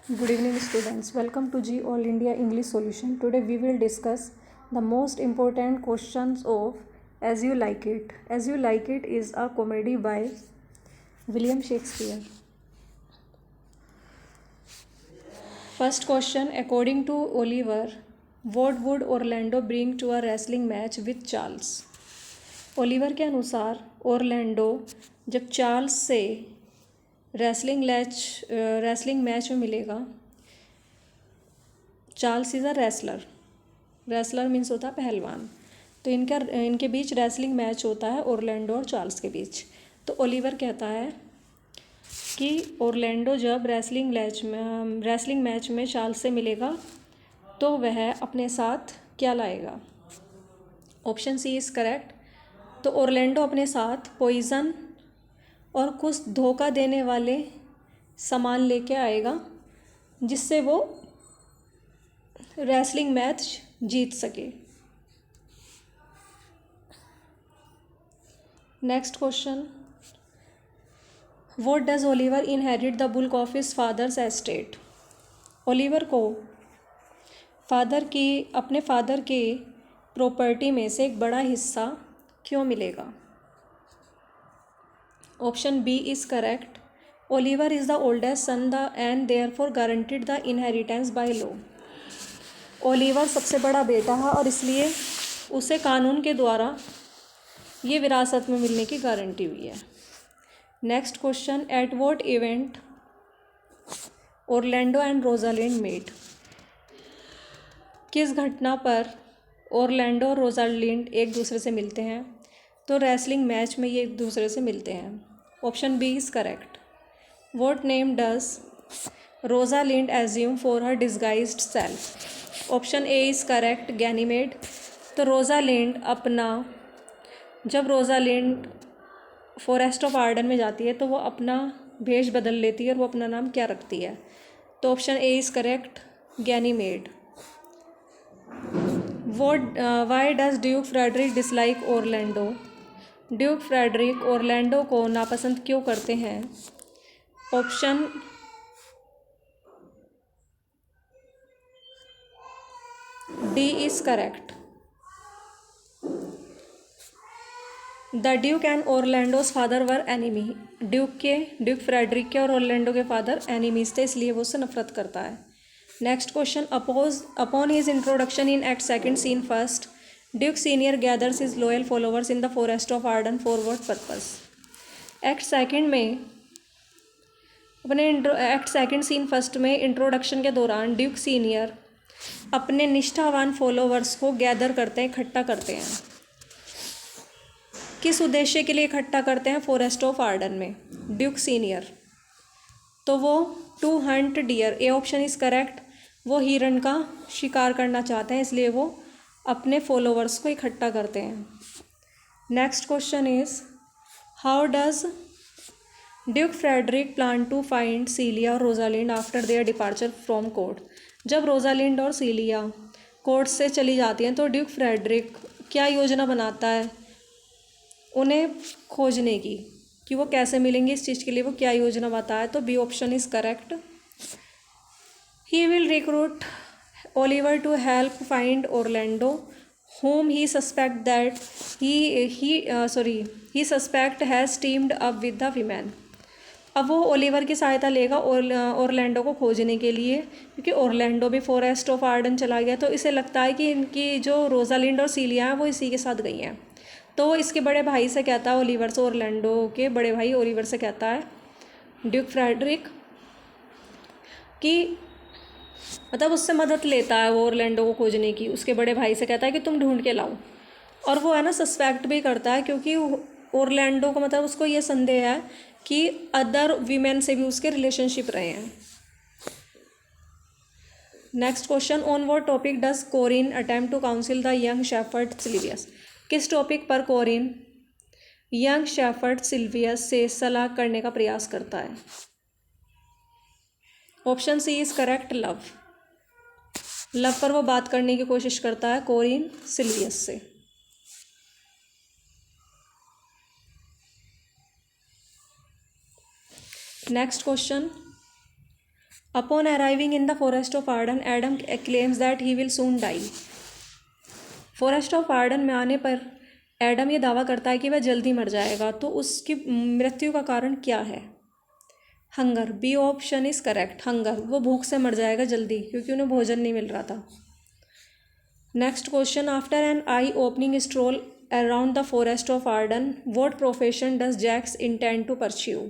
Good evening, students. Welcome to G All India English Solution. Today we will discuss the most important questions of As You Like It. As You Like It is a comedy by William Shakespeare. First question. According to Oliver, what would Orlando bring to a wrestling match with Charles? Oliver के अनुसार Orlando जब Charles से wrestling match में मिलेगा। Charles is a wrestler means होता है पहलवान। तो इनके बीच रेसलिंग मैच होता है ओरलैंडो और चार्ल्स के बीच। तो ओलिवर कहता है कि ओरलैंडो जब रेसलिंग मैच में चार्ल्स से मिलेगा तो वह अपने साथ क्या लाएगा? Option C is correct. तो ओरलैंडो अपने साथ पॉइज़न और कुछ धोखा देने वाले सामान लेके आएगा जिससे वो रेसलिंग मैच जीत सके। Next question. What does Oliver inherit the bulk of his father's estate? Oliver को अपने फादर के प्रॉपर्टी में से एक बड़ा हिस्सा क्यों मिलेगा? Option B is correct. Oliver is the oldest son and therefore guaranteed the inheritance by law. Oliver सबसे बड़ा बेटा है और इसलिए उसे कानून के द्वारा ये विरासत में मिलने की गारंटी हुई है। Next question. At what event Orlando and Rosalind met? किस घटना पर ओरलैंडो और रोजालिंड एक दूसरे से मिलते हैं? तो रेसलिंग मैच में ये एक दूसरे से मिलते हैं। Option B is correct. What name does Rosalind assume for her disguised self? Option A is correct, Ganymede. तो जब रोजालिंड फॉरेस्ट ऑफ आर्डन में जाती है तो वो अपना भेष बदल लेती है और वो अपना नाम क्या रखती है? तो option A is correct, Ganymede. Why does Duke Frederick dislike Orlando? Duke Frederick Orlando को नापसंद क्यों करते हैं? Option D is correct. The Duke and Orlando's father were enemy. Duke Frederick के और ओरलैंडो के फादर एनिमीज थे, इसलिए वो उससे नफरत करता है। Next question. Upon his introduction in act second scene first, duke senior gathers his loyal followers in the forest of Arden for what purpose? Act second scene first में introduction के दौरान ड्यूक सीनियर अपने निष्ठावान followers को gather करते हैं, इकट्ठा करते हैं। किस उद्देश्य के लिए इकट्ठा करते हैं? फॉरेस्ट ऑफ आर्डन में ड्यूक सीनियर। तो वो to hunt deer, A option is correct. वो हिरण का शिकार करना चाहते हैं, इसलिए वो अपने फॉलोअर्स को इकट्ठा करते हैं। Next question is how does Duke Frederick plan to find Celia और Rosalind after their departure from court? जब रोजालिंड और सीलिया कोर्ट से चली जाती हैं तो ड्यूक फ्रेडरिक क्या योजना बनाता है उन्हें खोजने की, कि वो कैसे मिलेंगे? इस चीज़ के लिए वो क्या योजना बताया? तो B option is correct. He will recruit Oliver to help find Orlando whom he suspect that he suspect has teamed up with the women। अब वो ओलिवर की सहायता लेगा ओरलैंडो को खोजने के लिए, क्योंकि ओरलैंडो भी फॉरेस्ट ऑफ आर्डन चला गया, तो इसे लगता है कि इनकी जो रोजालिंड और सीलिया हैं वो इसी के साथ गई हैं। तो वो इसके बड़े भाई से कहता है, ओलिवर से, ओरलैंडो के बड़े भाई ओलिवर से कहता है ड्यूक फ्रेडरिक कि मतलब उससे मदद लेता है वो ओरलैंडो को खोजने की। उसके बड़े भाई से कहता है कि तुम ढूंढ के लाओ, और वो है ना सस्पेक्ट भी करता है, क्योंकि ओरलैंडो को मतलब उसको ये संदेह है कि अदर वीमेन से भी उसके रिलेशनशिप रहे हैं। Next question. On what topic does Corin attempt to counsel the young shepherd Silvius? किस टॉपिक पर कोरिन यंग शेफर्ड सिल्वियस से सलाह करने का प्रयास करता है? Option C is correct, love पर वो बात करने की कोशिश करता है कोरिन सिल्वियस से। Next question. Upon arriving in the forest of Arden Adam claims that he will soon die. Forest of Arden में आने पर एडम ये दावा करता है कि वह जल्दी मर जाएगा। तो उसकी मृत्यु का कारण क्या है? Hunger. B option is correct, hunger. वो भूख से मर जाएगा जल्दी क्योंकि उन्हें भोजन नहीं मिल रहा था। Next question, after an eye opening stroll around the forest of Arden what profession does Jaques intend to pursue?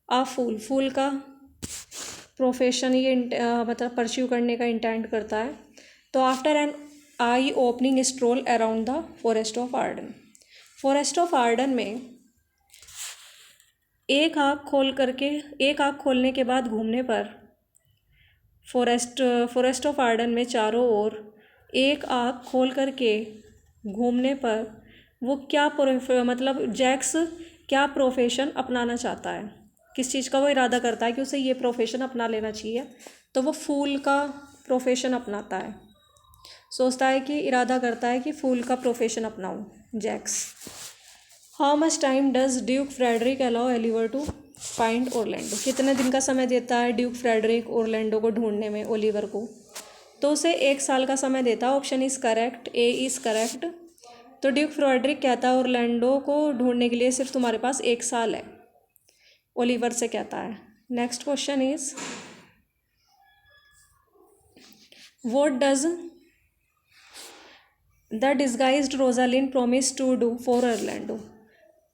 A fool. Fool का प्रोफेशन ये मतलब परस्यू करने का इंटेंड करता है। तो after an eye opening stroll around the forest of Arden, forest of Arden में एक आँख खोलने के बाद घूमने पर फॉरेस्ट ऑफ आर्डन में चारों ओर एक आँख खोल करके घूमने पर वो क्या मतलब जैक्स क्या प्रोफेशन अपनाना चाहता है, किस चीज़ का वो इरादा करता है कि उसे ये प्रोफेशन अपना लेना चाहिए? तो वो फूल का प्रोफेशन अपनाता है, सोचता है कि इरादा करता है कि फूल का प्रोफेशन अपनाऊं Jaques. How much time does Duke Frederick allow Oliver to find Orlando? कितने दिन का समय देता है ड्यूक फ्रेडरिक ओरलैंडो को ढूंढने में, ओलिवर को? तो उसे 1 साल का समय देता है। Option is correct, A is correct. तो ड्यूक फ्रेडरिक कहता है ओरलैंडो को ढूंढने के लिए सिर्फ तुम्हारे पास 1 साल है, ओलिवर से कहता है। Next question is what does the disguised Rosalind promise to do for Orlando?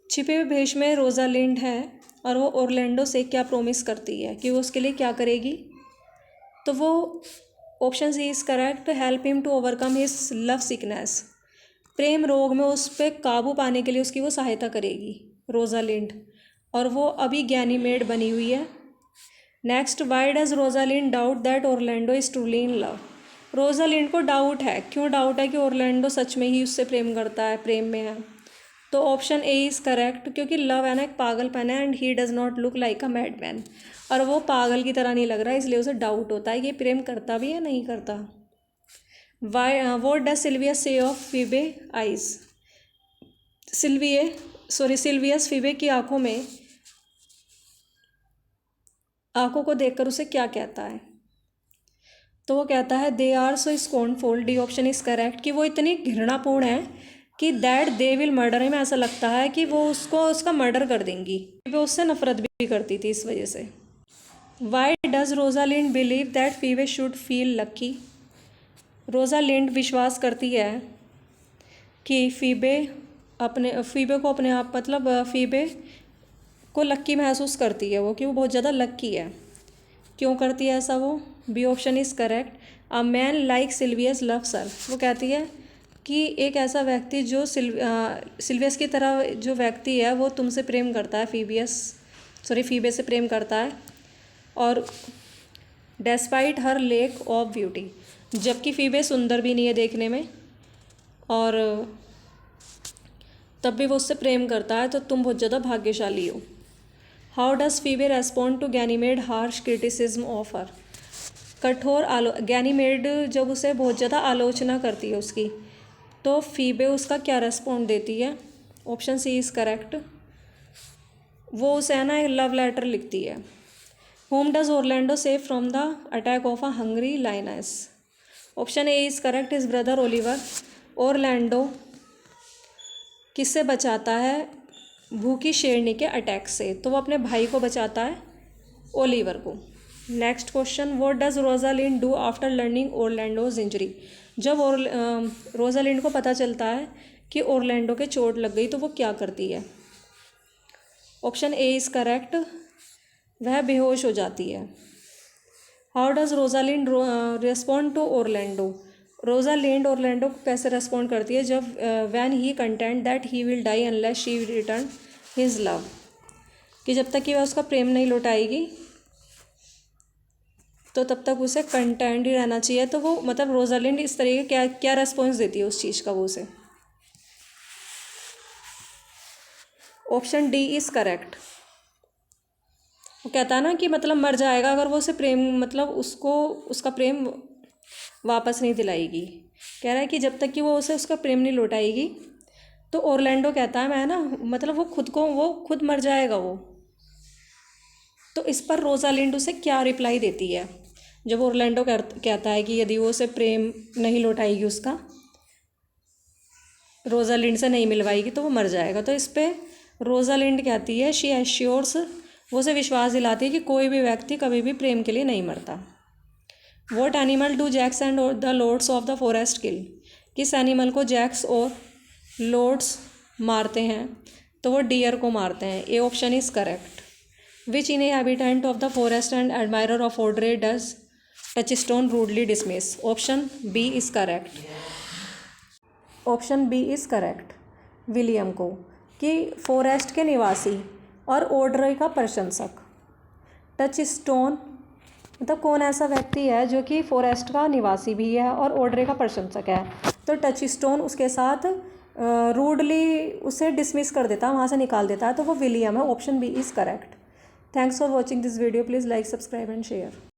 छिपे हुए भेष में रोजालिंड है और वो ओरलैंडो से क्या प्रॉमिस करती है कि वो उसके लिए क्या करेगी? तो वो option C is correct, help him to overcome his lovesickness. प्रेम रोग में उस पर काबू पाने के लिए उसकी वो सहायता करेगी रोजालिंड, और वो अभी गैनीमेड बनी हुई है। Next, Y does Rosalind doubt that Orlando is truly in love? Rosalind को डाउट है, क्यों डाउट है कि ओरलैंडो सच में ही उससे प्रेम करता है, प्रेम में है? तो ऑप्शन ए इज़ करेक्ट, क्योंकि लव है ना एक पागलपन है, and he does not look like a madman, और वो पागल की तरह नहीं लग रहा है, इसलिए उसे डाउट होता है कि प्रेम करता भी है नहीं करता। वाई व्हाट डज सिल्वियस से ऑफ फीबे आइज? सिल्वियस फीबे की आंखों को देखकर उसे क्या कहता है? तो वो कहता है they are so scornful. D option is correct, कि वो इतनी घृणापूर्ण है कि that they will murder him, ऐसा लगता है कि वो उसका मर्डर कर देंगी। वो उससे नफरत भी करती थी इस वजह से। Why does Rosalind believe that Phoebe should feel lucky? Rosalind विश्वास करती है कि फीबे को अपने आप मतलब फीबे को लक्की महसूस करती है वो, कि वो बहुत ज़्यादा लक्की है। क्यों करती है ऐसा वो? B option is correct, a man like Silvius loves her. वो कहती है कि एक ऐसा व्यक्ति जो सिल्वियस की तरह जो व्यक्ति है वो तुमसे प्रेम करता है, फीबे से प्रेम करता है, और despite her lake of beauty, जबकि फीबे सुंदर भी नहीं है देखने में, और तब भी वो उससे प्रेम करता है, तो तुम बहुत ज़्यादा भाग्यशाली हो। How does Phoebe respond to Ganymede harsh criticism of her? Ganymede जब उसे बहुत ज़्यादा आलोचना करती है उसकी, तो फीबे उसका क्या रेस्पॉन्ड देती है? ऑप्शन सी इज़ करेक्ट, वो उसे है ना एक लव लेटर लिखती है। Whom does Orlando save from the attack of a hungry lioness? Option A is correct, his brother Oliver. Orlando किससे बचाता है? भूखी शेरनी के अटैक से। तो वो अपने भाई को बचाता है, ओलिवर को। Next question, what does Rosalind do after learning Orlando's injury? जब रोजालिंड को पता चलता है कि ओरलैंडो के चोट लग गई, तो वो क्या करती है? ऑप्शन ए इज़ करेक्ट, वह बेहोश हो जाती है। How does Rosalind respond to Orlando? Rosalind Orlando को कैसे रेस्पॉन्ड करती है जब when he contends that he will die unless she return his love, कि जब तक कि वह उसका प्रेम नहीं लौटाएगी तो तब तक उसे कंटेंट ही रहना चाहिए। तो वो मतलब रोजालिंड इस तरीके क्या क्या रेस्पॉन्स देती है उस चीज़ का वो उसे? ऑप्शन डी इज़ करेक्ट, वो कहता है ना कि मतलब मर जाएगा अगर वो उसे प्रेम मतलब उसका प्रेम वापस नहीं दिलाएगी। कह रहा है कि जब तक कि वो उसे उसका प्रेम नहीं लौटाएगी, तो ओरलैंडो कहता है मैं ना मतलब वो खुद मर जाएगा वो। तो इस पर रोजालिंड उसे क्या रिप्लाई देती है जब ओरलैंडो कहता है कि यदि वो उसे प्रेम नहीं लौटाएगी, उसका रोजालिंड से नहीं मिलवाएगी तो वो मर जाएगा। तो इस पर रोजालिंड कहती है, शी एश्योर्स, वो उसे विश्वास दिलाती है कि कोई भी व्यक्ति कभी भी प्रेम के लिए नहीं मरता। What animal do Jaques and the lords of the forest kill, किस एनिमल को जैक्स और लॉर्ड्स मारते हैं? तो वो डियर को मारते हैं। A option is correct. Which inhabitant of the forest and admirer of Audrey does Touchstone rudely dismiss? Option B is correct. Option B is correct. William को, कि फॉरेस्ट के निवासी और ऑड्रे का प्रशंसक। टचस्टोन मतलब कौन ऐसा व्यक्ति है जो कि फॉरेस्ट का निवासी भी है और ऑड्रे का प्रशंसक है? तो टचस्टोन उसके साथ रूडली उसे डिसमिस कर देता है, वहाँ से निकाल देता है, तो वो विलियम है। Option B is correct. Thanks for watching this video. Please like, subscribe and share.